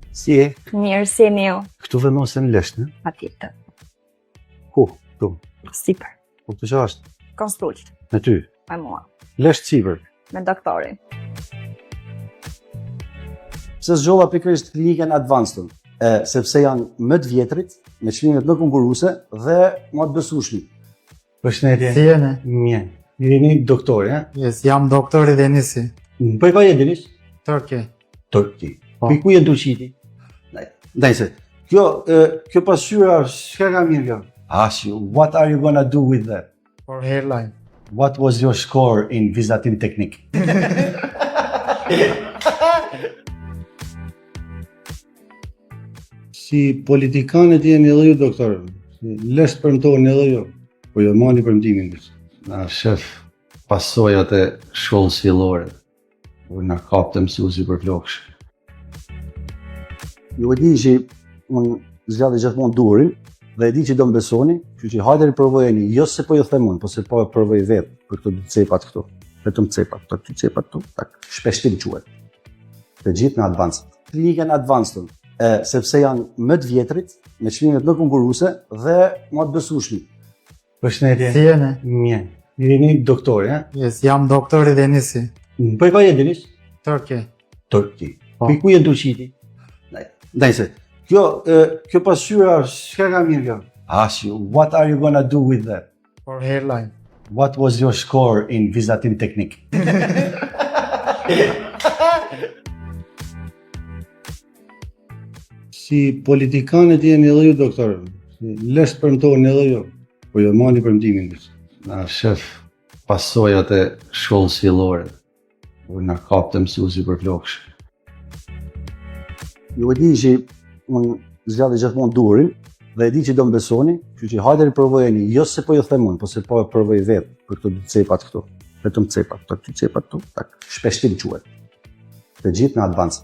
Si e? Mirë, si e ju? Këtu vendosen lesht, ne? Patjetër. Ku? Këtu. Sipër. Po të që është? Konsulт. Me ty? Me mua. Lesht sipër. Me doktorin. Pse zgjova pikërisht klinikën Advanced? Sepse janë më të vjetrit, me çmimet më konkurruese dhe më të besueshëm. Përshëndetje. Si jeni? Mirë. Jeni doktor, ja? Yes, jam doktori Denisi. Po e Denis? Turkey. Turkey. Po. Po ku je Turqiti? Dajse. Kjo pasqyra çka ka mirë kjo? What are you gonna do with that? For hairline. What was your score in Vizatin Teknik? Si politikanët jeni edhe ju, doktor. Lesht premtoni edhe ju. Po jo mani premtimin. Na shef pasojat e shkollës fillore. Po na kapte mësuesi për flokësh. Ju e di që unë zgjadhe gjithmonë durin dhe e di që do më besoni, kështu që hajde provojeni, jo se po ju them unë, po se po e provoj vetë për këto dy cepat këtu. Vetëm cepat, këto dy cepat këtu, tak, shpeshtim quhet. Të gjithë në Advanced. Klinikën Advanced, sepse janë më të vjetrit, me çmimet më konkurruese dhe më të besueshëm. Përshëndetje. Si jeni? Mirë. Jeni doktor, ja? Yes, jam doktori Denisi. Po e je Denis? Turkey. Turkey. Po. Po ku je Turqiti? Dajse. Kjo pasqyra çka ka mirë kjo? What are you gonna do with that? For hairline. What was your score in Vizatin Teknik? Si politikanët jeni edhe ju, doktor. Lesht premtoni edhe ju. Po jo mani premtimin. Na shef pasojat e shkollës fillore. Po na kapte mësuesi për flokësh. Ju e di që unë zgjadhe gjithmonë durin dhe e di që do më besoni, kështu që hajde provojeni, jo se po ju them unë, po se po e provoj vetë për këto dy cepat këtu. Vetëm cepat, këto dy cepat këtu, tak, shpeshtim quhet. Të gjithë në Advanced.